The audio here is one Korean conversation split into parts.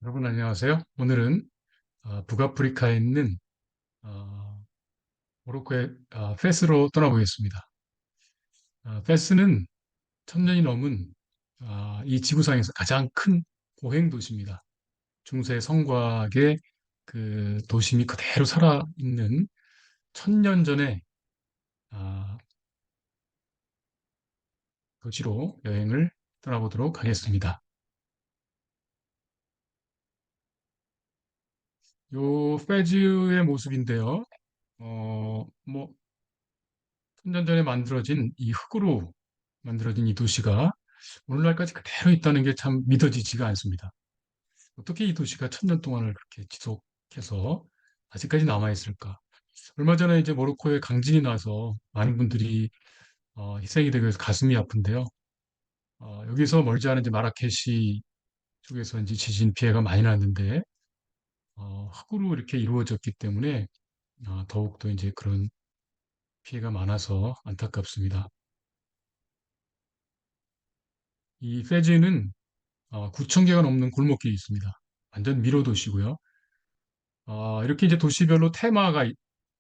여러분 안녕하세요. 오늘은 북아프리카에 있는 어, 모로코의 페스로 떠나보겠습니다. 페스는 천년이 넘은 이 지구상에서 가장 큰 보행 도시입니다. 중세 성곽의 그 도심이 그대로 살아있는 천년 전의 아, 도시로 여행을 떠나보도록 하겠습니다. 요 페즈의 모습인데요. 뭐 천년 전에 만들어진 이 흙으로 만들어진 이 도시가 오늘날까지 그대로 있다는 게 참 믿어지지가 않습니다. 어떻게 이 도시가 천년 동안을 그렇게 지속해서 아직까지 남아있을까? 얼마 전에 이제 모로코에 강진이 나서 많은 분들이 희생이 되고 해서 가슴이 아픈데요. 여기서 멀지 않은 이제 마라케시 쪽에서 이제 지진 피해가 많이 났는데 흙으로 이렇게 이루어졌기 때문에 더욱더 이제 그런 피해가 많아서 안타깝습니다. 이 페즈는 9천 개가 넘는 골목길이 있습니다. 완전 미로 도시고요. 이렇게 이제 도시별로 테마가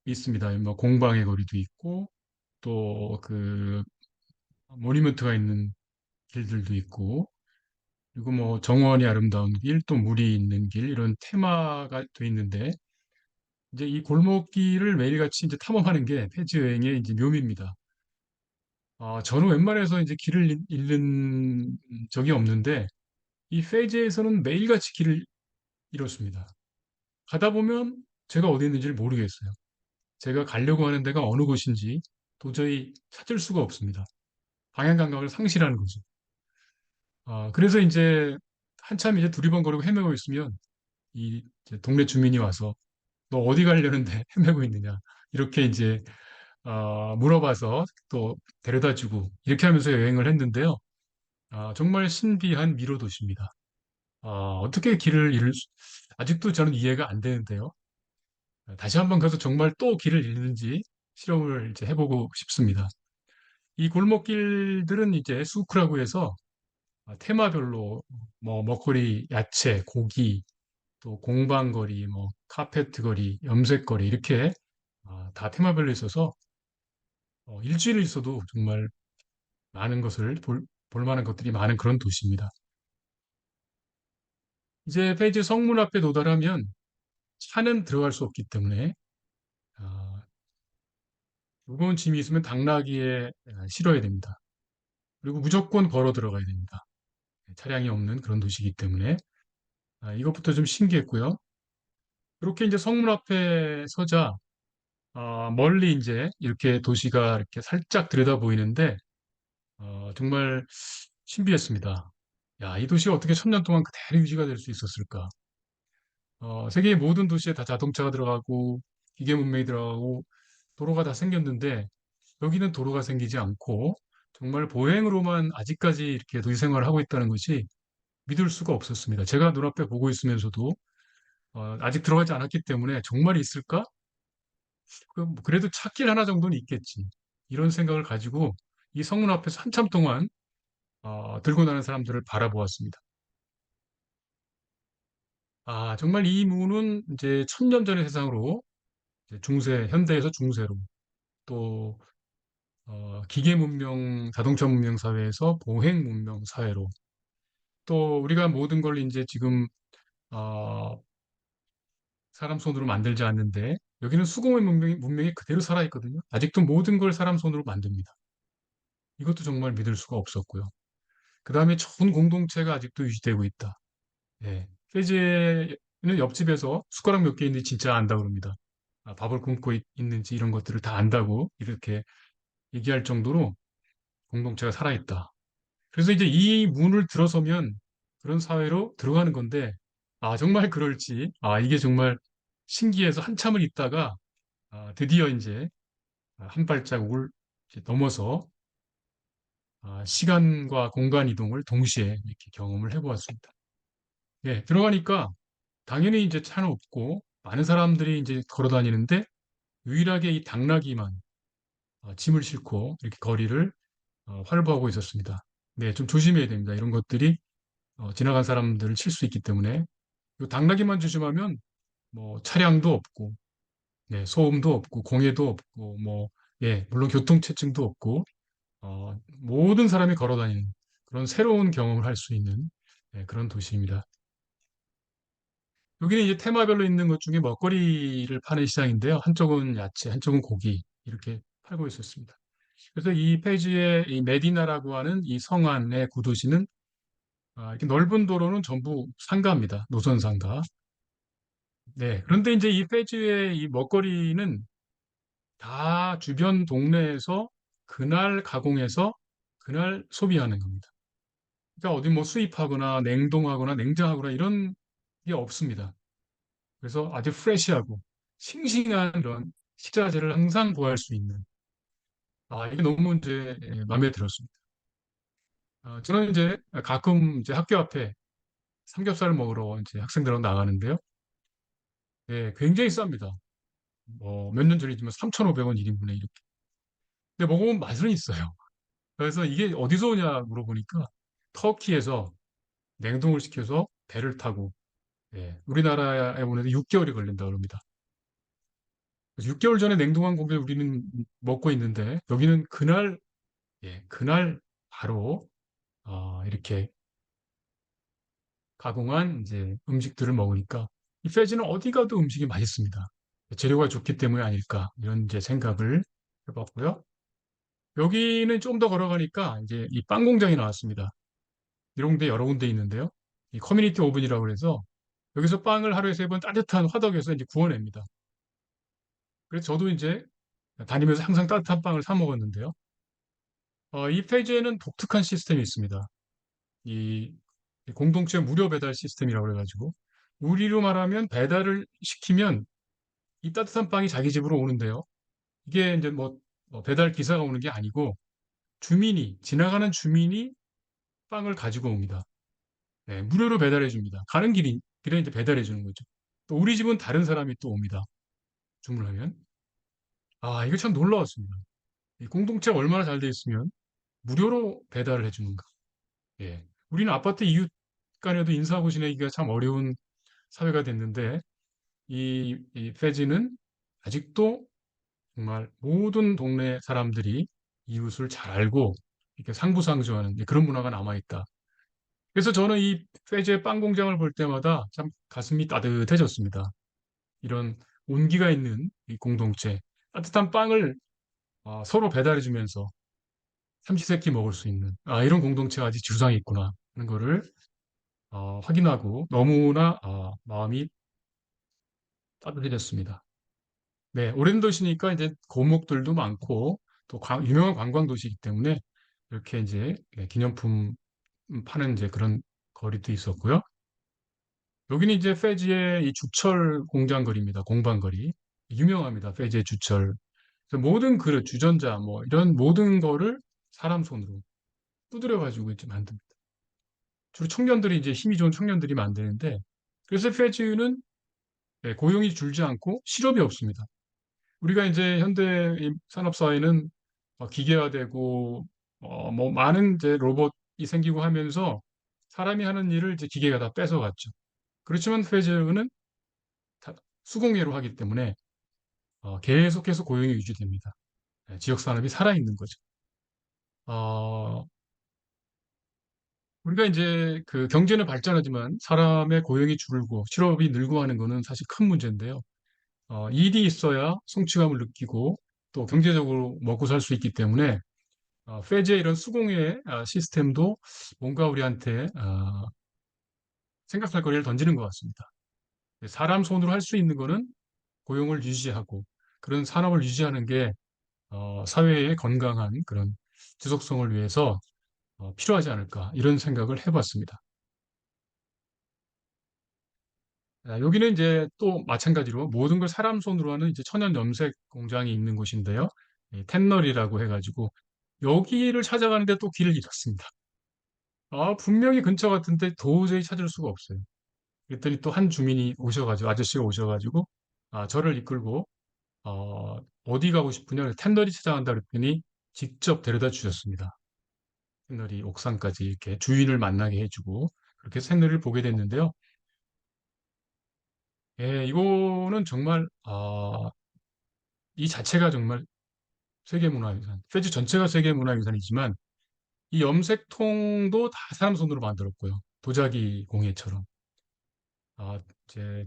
있습니다. 뭐 공방의 거리도 있고 또 그 모니먼트가 있는 길들도 있고 그리고 뭐 정원이 아름다운 길, 또 물이 있는 길 이런 테마가 돼 있는데 이제 이 골목길을 매일같이 이제 탐험하는 게 패지 여행의 이제 묘미입니다. 저는 웬만해서 이제 길을 잃는 적이 없는데 이 페이지에서는 매일같이 길을 잃었습니다. 가다 보면 제가 어디 있는지를 모르겠어요. 제가 가려고 하는 데가 어느 곳인지 도저히 찾을 수가 없습니다. 방향 감각을 상실하는 거죠. 그래서 이제 한참 이제 두리번거리고 헤매고 있으면 이 이제 동네 주민이 와서 너 어디 가려는데 헤매고 있느냐 이렇게 이제 물어봐서 또 데려다주고 이렇게 하면서 여행을 했는데요. 정말 신비한 미로 도시입니다. 어떻게 길을 아직도 저는 이해가 안 되는데요. 다시 한번 가서 정말 또 길을 잃는지 실험을 이제 해보고 싶습니다. 이 골목길들은 이제 수크라고 해서 테마별로 뭐 먹거리, 야채, 고기, 또 공방거리, 뭐 카페트 거리, 염색거리 이렇게 다 테마별로 있어서 일주일 있어도 정말 많은 것을 볼 만한 것들이 많은 그런 도시입니다. 이제 페이지 성문 앞에 도달하면 차는 들어갈 수 없기 때문에 아, 무거운 짐이 있으면 당나귀에 실어야 됩니다. 그리고 무조건 걸어 들어가야 됩니다. 차량이 없는 그런 도시이기 때문에 이것부터 좀 신기했고요. 그렇게 이제 성문 앞에 서자 멀리 이제 이렇게 도시가 이렇게 살짝 들여다 보이는데 정말 신비했습니다. 야, 이 도시가 어떻게 천년 동안 그대로 유지가 될 수 있었을까? 세계의 모든 도시에 다 자동차가 들어가고 기계 문명이 들어가고 도로가 다 생겼는데 여기는 도로가 생기지 않고 정말 보행으로만 아직까지 이렇게 도시 생활을 하고 있다는 것이 믿을 수가 없었습니다. 제가 눈앞에 보고 있으면서도 아직 들어가지 않았기 때문에 정말 있을까? 그래도 찾길 하나 정도는 있겠지. 이런 생각을 가지고 이 성문 앞에서 한참 동안 들고 나는 사람들을 바라보았습니다. 정말 이 문은 이제 천년 전의 세상으로 이제 중세, 현대에서 중세로 또 기계 문명, 자동차 문명 사회에서 보행 문명 사회로 또 우리가 모든 걸 이제 지금 어, 사람 손으로 만들지 않는데 여기는 수공의 문명이 그대로 살아있거든요. 아직도 모든 걸 사람 손으로 만듭니다. 이것도 정말 믿을 수가 없었고요. 그 다음에 좋은 공동체가 아직도 유지되고 있다. 예. 페이지에는 옆집에서 숟가락 몇 개 있는지 진짜 안다 그럽니다. 밥을 굶고 있는지 이런 것들을 다 안다고 이렇게 얘기할 정도로 공동체가 살아있다. 그래서 이제 이 문을 들어서면 그런 사회로 들어가는 건데, 정말 그럴지, 이게 정말 신기해서 한참을 있다가 드디어 이제 한 발자국을 이제 넘어서 시간과 공간 이동을 동시에 이렇게 경험을 해보았습니다. 예, 들어가니까 당연히 이제 차는 없고 많은 사람들이 이제 걸어 다니는데 유일하게 이 당나귀만 짐을 싣고 이렇게 거리를 활보하고 있었습니다. 네, 좀 조심해야 됩니다. 이런 것들이 지나간 사람들을 칠 수 있기 때문에 요 당나귀만 조심하면 뭐 차량도 없고, 네, 소음도 없고, 공해도 없고, 뭐, 예, 물론 교통체증도 없고, 모든 사람이 걸어 다니는 그런 새로운 경험을 할 수 있는 그런 도시입니다. 여기는 이제 테마별로 있는 것 중에 먹거리를 파는 시장인데요. 한쪽은 야채, 한쪽은 고기 이렇게 팔고 있었습니다. 그래서 이 페이지에 이 메디나라고 하는 이 성안의 구도시는 이렇게 넓은 도로는 전부 상가입니다. 노선 상가. 네. 그런데 이제 이 페이지의 이 먹거리는 다 주변 동네에서 그날 가공해서 그날 소비하는 겁니다. 그러니까 어디 뭐 수입하거나 냉동하거나 냉장하거나 이런 게 없습니다. 그래서 아주 프레시하고 싱싱한 그런 식자재를 항상 구할 수 있는 이게 너무 이제 마음에 들었습니다. 저는 이제 가끔 이제 학교 앞에 삼겹살을 먹으러 이제 학생들하고 나가는데요. 예, 굉장히 쌉니다. 몇 년 전이지만 3,500원 1인분에 이렇게. 근데 먹어보면 맛은 있어요. 그래서 이게 어디서 오냐 물어보니까 터키에서 냉동을 시켜서 배를 타고 우리나라에 오는데 6개월이 걸린다고 합니다. 그래서 6개월 전에 냉동한 고기를 우리는 먹고 있는데 여기는 그날 바로 이렇게 가공한 이제 음식들을 먹으니까 이 페지는 어디 가도 음식이 맛있습니다. 재료가 좋기 때문이 아닐까 이런 이제 생각을 해봤고요. 여기는 좀 더 걸어가니까 이제 이 빵 공장이 나왔습니다. 이런 데 여러 군데 있는데요. 이 커뮤니티 오븐이라고 해서 여기서 빵을 하루에 3번 따뜻한 화덕에서 이제 구워냅니다. 그래서 저도 이제 다니면서 항상 따뜻한 빵을 사 먹었는데요. 이 페이지에는 독특한 시스템이 있습니다. 이 공동체 무료 배달 시스템이라고 해가지고 우리로 말하면 배달을 시키면 이 따뜻한 빵이 자기 집으로 오는데요. 이게 이제 뭐 배달 기사가 오는 게 아니고 지나가는 주민이 빵을 가지고 옵니다. 네, 무료로 배달해 줍니다. 가는 길에 이제 배달해 주는 거죠. 또 우리 집은 다른 사람이 또 옵니다. 주문하면. 이거 참 놀라웠습니다. 이 공동체가 얼마나 잘 돼 있으면 무료로 배달을 해 주는가. 예. 우리는 아파트 이웃 간에도 인사하고 지내기가 참 어려운 사회가 됐는데 이 페지는 아직도 정말 모든 동네 사람들이 이웃을 잘 알고 이렇게 상부상조하는 그런 문화가 남아있다. 그래서 저는 이 페지의 빵 공장을 볼 때마다 참 가슴이 따뜻해졌습니다. 이런 온기가 있는 이 공동체, 따뜻한 빵을 서로 배달해주면서 삼시세끼 먹을 수 있는 이런 공동체가 아직 주상이 있구나 하는 거를 확인하고 너무나 마음이 따뜻해졌습니다. 네, 오랜 도시니까 이제 고목들도 많고 또 유명한 관광 도시이기 때문에 이렇게 이제 기념품 파는 이제 그런 거리도 있었고요. 여기는 이제 페지의 이 주철 공장 거리입니다. 공방 거리. 유명합니다. 페지의 주철. 그래서 모든 그릇, 주전자 뭐 이런 모든 거를 사람 손으로 두드려 가지고 이제 만듭니다. 주로 청년들이 이제 힘이 좋은 청년들이 만드는데 그래서 페지는 고용이 줄지 않고 실업이 없습니다. 우리가 이제 현대 이 산업사회는 기계화되고 뭐 많은 이제 로봇이 생기고 하면서 사람이 하는 일을 이제 기계가 다 뺏어갔죠. 그렇지만 페이즈는 다 수공예로 하기 때문에 계속해서 고용이 유지됩니다. 지역 산업이 살아있는 거죠. 어, 우리가 이제 그 경제는 발전하지만 사람의 고용이 줄고 실업이 늘고 하는 거는 사실 큰 문제인데요. 일이 있어야 성취감을 느끼고 또 경제적으로 먹고 살 수 있기 때문에 페지의 이런 수공예 시스템도 뭔가 우리한테 생각할 거리를 던지는 것 같습니다. 사람 손으로 할 수 있는 거는 고용을 유지하고 그런 산업을 유지하는 게 사회의 건강한 그런 지속성을 위해서 필요하지 않을까 이런 생각을 해봤습니다. 여기는 이제 또 마찬가지로 모든 걸 사람 손으로 하는 이제 천연 염색 공장이 있는 곳인데요. 텐널이라고 해가지고 여기를 찾아가는데 또 길을 잃었습니다. 분명히 근처 같은데 도저히 찾을 수가 없어요. 그랬더니 또 한 주민이 오셔가지고, 아저씨가 오셔가지고, 저를 이끌고, 어디 가고 싶으냐, 텐널이 찾아간다 그랬더니 직접 데려다 주셨습니다. 텐널이 옥상까지 이렇게 주인을 만나게 해주고, 그렇게 해서 텐널을 보게 됐는데요. 예, 이거는 정말, 이 자체가 정말 세계문화유산, 페지 전체가 세계문화유산이지만 이 염색통도 다 사람 손으로 만들었고요. 도자기 공예처럼. 이제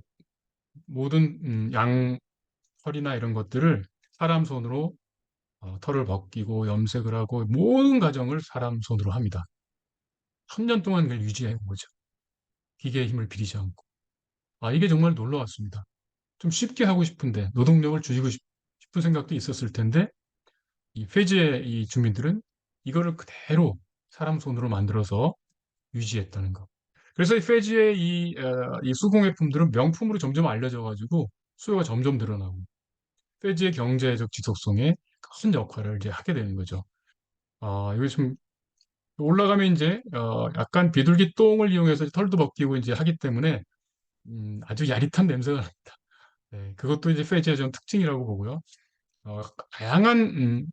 모든 양털이나 이런 것들을 사람 손으로 털을 벗기고 염색을 하고 모든 과정을 사람 손으로 합니다. 3년 동안 그걸 유지해 온 거죠. 기계의 힘을 빌리지 않고. 이게 정말 놀라웠습니다. 좀 쉽게 하고 싶은데 노동력을 줄이고 싶은 생각도 있었을 텐데 이 페지의 이 주민들은 이거를 그대로 사람 손으로 만들어서 유지했다는 거. 그래서 이 페지의 이 수공예품들은 명품으로 점점 알려져 가지고 수요가 점점 늘어나고 페지의 경제적 지속성에 큰 역할을 이제 하게 되는 거죠. 이게 좀 올라가면 이제 약간 비둘기 똥을 이용해서 털도 벗기고 이제 하기 때문에 아주 야릿한 냄새가 납니다. 네, 그것도 이제 페지의 좀 특징이라고 보고요. 다양한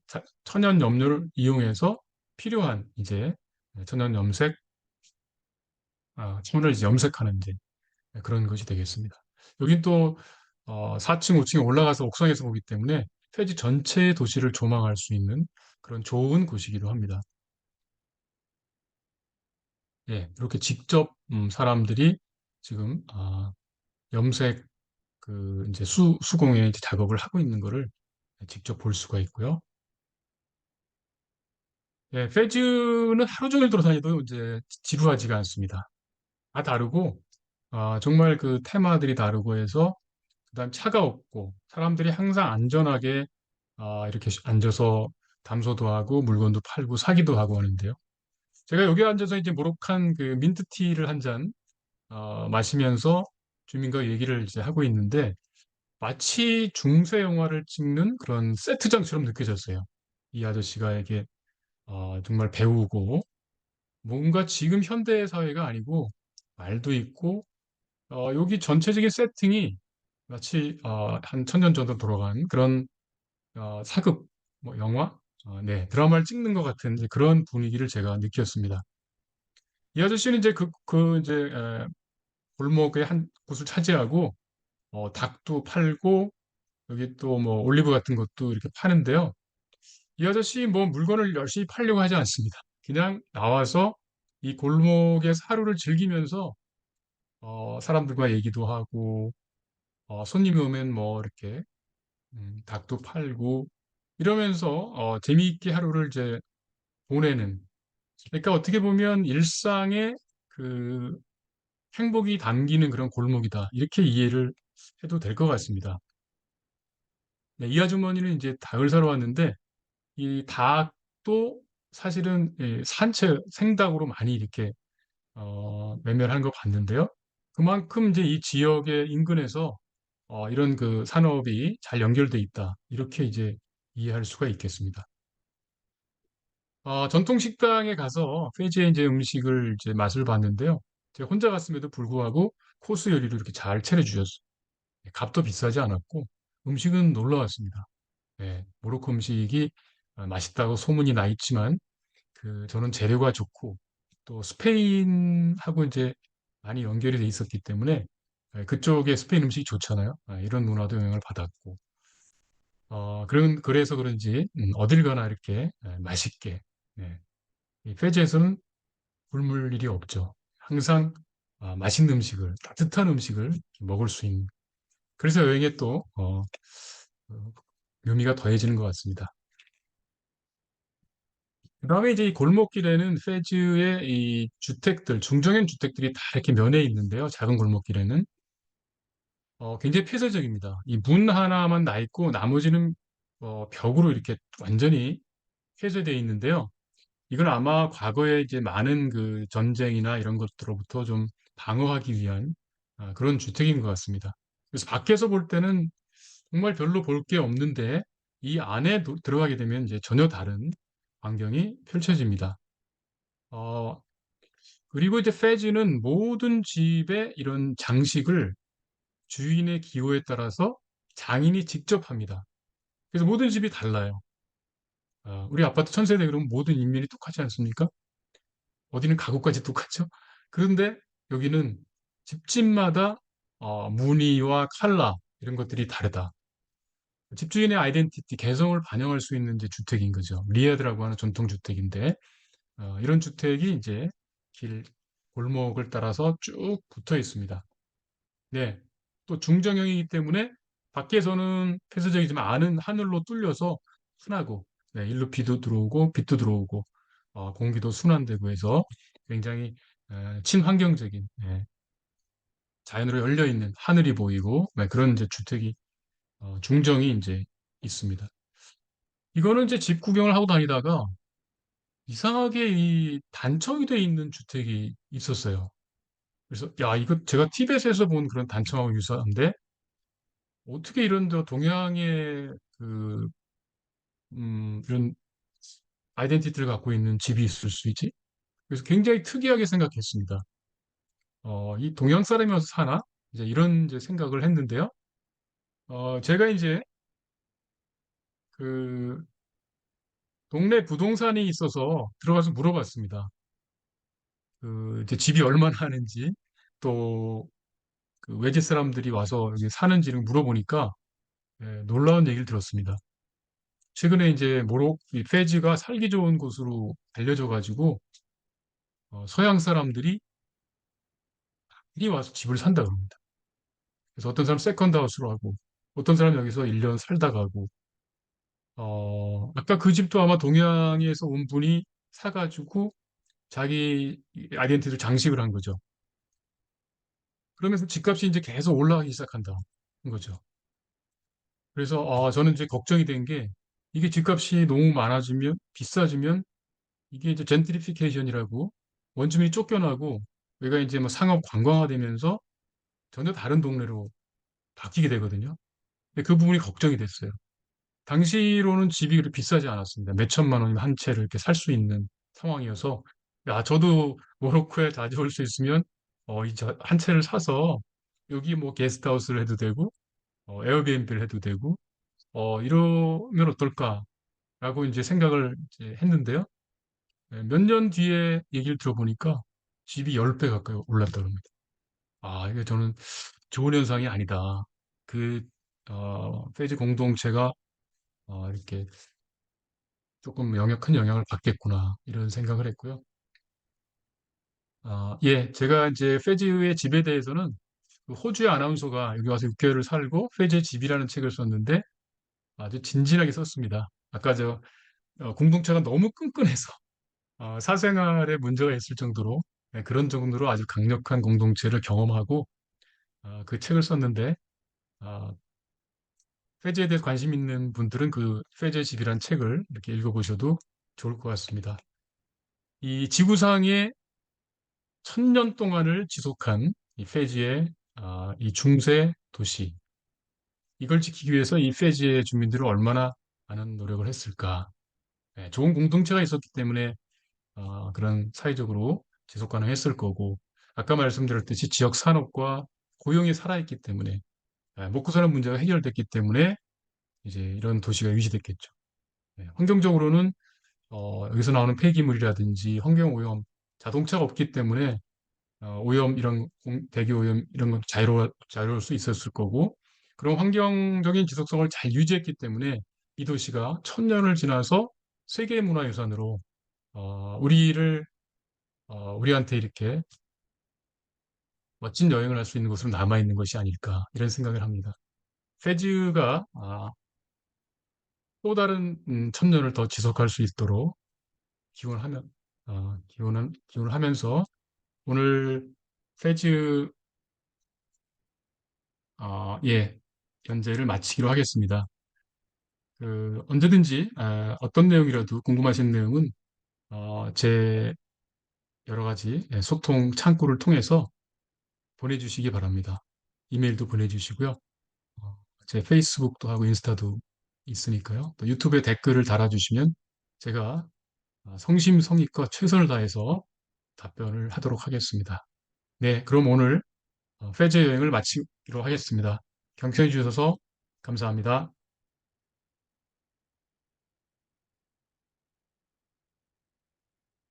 천연 염료를 이용해서 필요한 이제 천연 염색, 천을 이제 염색하는 이제 그런 것이 되겠습니다. 여긴 또 4층, 5층에 올라가서 옥상에서 보기 때문에 폐지 전체 도시를 조망할 수 있는 그런 좋은 곳이기도 합니다. 예, 이렇게 직접 사람들이 지금 염색 그 이제 수공예 이제 작업을 하고 있는 거를 직접 볼 수가 있고요. 예, 페즈는 하루 종일 돌아다녀도 이제 지루하지가 않습니다. 다 다르고, 정말 그 테마들이 다르고 해서, 그다음 차가 없고, 사람들이 항상 안전하게, 이렇게 앉아서 담소도 하고, 물건도 팔고, 사기도 하고 하는데요. 제가 여기 앉아서 이제 모로칸 그 민트티를 한 잔, 마시면서 주민과 얘기를 이제 하고 있는데, 마치 중세 영화를 찍는 그런 세트장처럼 느껴졌어요. 이 아저씨가 이게, 정말 배우고, 뭔가 지금 현대 사회가 아니고 말도 있고 여기 전체적인 세팅이 마치 한 천년 전으로 돌아간 그런 사극 뭐 영화 네 드라마를 찍는 것 같은 이제 그런 분위기를 제가 느꼈습니다. 이 아저씨는 이제 그 이제 골목의 한 곳을 차지하고 닭도 팔고 여기 또 뭐 올리브 같은 것도 이렇게 파는데요. 이 아저씨 뭐 물건을 열심히 팔려고 하지 않습니다. 그냥 나와서 이 골목의 하루를 즐기면서 사람들과 얘기도 하고, 손님이 오면 뭐 이렇게, 닭도 팔고, 이러면서, 재미있게 하루를 이제 보내는. 그러니까 어떻게 보면 일상의 그 행복이 담기는 그런 골목이다. 이렇게 이해를 해도 될 것 같습니다. 네, 이 아주머니는 이제 닭을 사러 왔는데, 이 닭도 사실은 산채, 생닭으로 많이 이렇게, 매매를 하는 거 봤는데요. 그만큼 이제 이 지역의 인근에서 이런 그 산업이 잘 연결돼 있다. 이렇게 이제 이해할 수가 있겠습니다. 전통 식당에 가서 페이지에 이제 음식을 이제 맛을 봤는데요. 제가 혼자 갔음에도 불구하고 코스 요리를 이렇게 잘 차려주셨어요. 값도 비싸지 않았고 음식은 놀라웠습니다. 모로코 음식이 맛있다고 소문이 나 있지만 저는 재료가 좋고 또 스페인하고 이제 많이 연결이 돼 있었기 때문에 그쪽에 스페인 음식이 좋잖아요. 이런 문화도 영향을 받았고 그래서 그런지, 어딜 가나 이렇게 맛있게, 네. 이 페지에서는 굶을 일이 없죠. 항상 맛있는 음식을, 따뜻한 음식을 먹을 수 있는. 그래서 여행에 또, 어, 묘미가 더해지는 것 같습니다. 그 다음에 이제 이 골목길에는 페즈의 이 주택들, 중정형 주택들이 다 이렇게 면해 있는데요. 작은 골목길에는. 굉장히 폐쇄적입니다. 이 문 하나만 나 있고, 나머지는 벽으로 이렇게 완전히 폐쇄되어 있는데요. 이건 아마 과거에 이제 많은 그 전쟁이나 이런 것들로부터 좀 방어하기 위한 그런 주택인 것 같습니다. 그래서 밖에서 볼 때는 정말 별로 볼 게 없는데 이 안에 들어가게 되면 이제 전혀 다른 광경이 펼쳐집니다. 어, 그리고 이제 페지는 모든 집에 이런 장식을 주인의 기호에 따라서 장인이 직접 합니다. 그래서 모든 집이 달라요. 우리 아파트 천세대 그러면 모든 인면이 똑같지 않습니까? 어디는 가구까지 똑같죠? 그런데 여기는 집집마다 무늬와 컬러 이런 것들이 다르다. 집주인의 아이덴티티, 개성을 반영할 수 있는 이제 주택인 거죠. 리아드라고 하는 전통 주택인데 이런 주택이 이제 길 골목을 따라서 쭉 붙어 있습니다. 네. 또 중정형이기 때문에 밖에서는 폐쇄적이지만 안은 하늘로 뚫려서 순하고 네, 일로 비도 들어오고 빛도 들어오고 공기도 순환되고 해서 굉장히 친환경적인 자연으로 열려 있는 하늘이 보이고 네, 그런 이제 주택이 중정이 이제 있습니다. 이거는 이제 집 구경을 하고 다니다가 이상하게 이 단청이 돼 있는 주택이 있었어요. 그래서 야 이거 제가 TV에서 본 그런 단청하고 유사한데 어떻게 이런 저 동양의 그 이런 아이덴티티를 갖고 있는 집이 있을 수 있지? 그래서 굉장히 특이하게 생각했습니다. 이 동양 사람이어서 사나? 이제 이런 이제 생각을 했는데요. 제가 이제 그 동네 부동산이 있어서 들어가서 물어봤습니다. 그 이제 집이 얼마나 하는지 또 그 외지 사람들이 와서 여기 사는지를 물어보니까 놀라운 얘기를 들었습니다. 최근에 이제 이 페지가 살기 좋은 곳으로 알려져 가지고 서양 사람들이 이리 와서 집을 산다 그럽니다. 그래서 어떤 사람 세컨드 하우스로 하고 어떤 사람 여기서 1년 살다 가고 아까 그 집도 아마 동양에서 온 분이 사가지고 자기 아이덴티티를 장식을 한 거죠. 그러면서 집값이 이제 계속 올라가기 시작한다. 는 거죠. 그래서 저는 이제 걱정이 된 게 이게 집값이 너무 많아지면 비싸지면 이게 이제 젠트리피케이션이라고 원주민이 쫓겨나고 여기가 이제 뭐 상업 관광화되면서 전혀 다른 동네로 바뀌게 되거든요. 근데 그 부분이 걱정이 됐어요. 당시로는 집이 그렇게 비싸지 않았습니다. 몇 천만 원이면 한 채를 이렇게 살 수 있는 상황이어서 야 저도 모로코에 자주 올 수 있으면 한 채를 사서 여기 뭐 게스트하우스를 해도 되고 에어비앤비를 해도 되고 이러면 어떨까라고 이제 생각을 이제 했는데요. 몇 년 뒤에 얘기를 들어보니까 집이 10배 가까이 올랐다고 합니다. 이게 저는 좋은 현상이 아니다. 그, 페이지 공동체가 이렇게 조금 큰 영향을 받겠구나, 이런 생각을 했고요. 예, 제가 이제 페지의 집에 대해서는 그 호주의 아나운서가 여기 와서 6개월을 살고 페지의 집이라는 책을 썼는데 아주 진진하게 썼습니다. 아까 공동체가 너무 끈끈해서 사생활에 문제가 있을 정도로 그런 정도로 아주 강력한 공동체를 경험하고 그 책을 썼는데 아, 페제에 대해 관심 있는 분들은 그 페제 집이란 책을 이렇게 읽어보셔도 좋을 것 같습니다. 이 지구상에 1000년 동안을 지속한 이 페지의 이 중세 도시 이걸 지키기 위해서 이 페지의 주민들은 얼마나 많은 노력을 했을까? 좋은 공동체가 있었기 때문에 그런 사회적으로 지속 가능했을 거고 아까 말씀드렸듯이 지역 산업과 고용이 살아있기 때문에 먹고 사는 문제가 해결됐기 때문에 이제 이런 도시가 유지됐겠죠. 환경적으로는 여기서 나오는 폐기물이라든지 환경 오염, 자동차가 없기 때문에 오염 이런 대기 오염 이런 건 자유로울 수 있었을 거고 그런 환경적인 지속성을 잘 유지했기 때문에 이 도시가 1000년을 지나서 세계문화유산으로 우리한테 이렇게 멋진 여행을 할 수 있는 곳으로 남아있는 것이 아닐까 이런 생각을 합니다. 페즈가 또 다른 1000년을 더 지속할 수 있도록 기원하면 기원을 하면서 오늘 페즈 예 연재를 마치기로 하겠습니다. 그 언제든지 어떤 내용이라도 궁금하신 내용은 제 여러 가지 소통 창구를 통해서 보내주시기 바랍니다. 이메일도 보내주시고요. 제 페이스북도 하고 인스타도 있으니까요. 또 유튜브에 댓글을 달아주시면 제가 성심성의껏 최선을 다해서 답변을 하도록 하겠습니다. 네, 그럼 오늘 페제 여행을 마치기로 하겠습니다. 경청해 주셔서 감사합니다.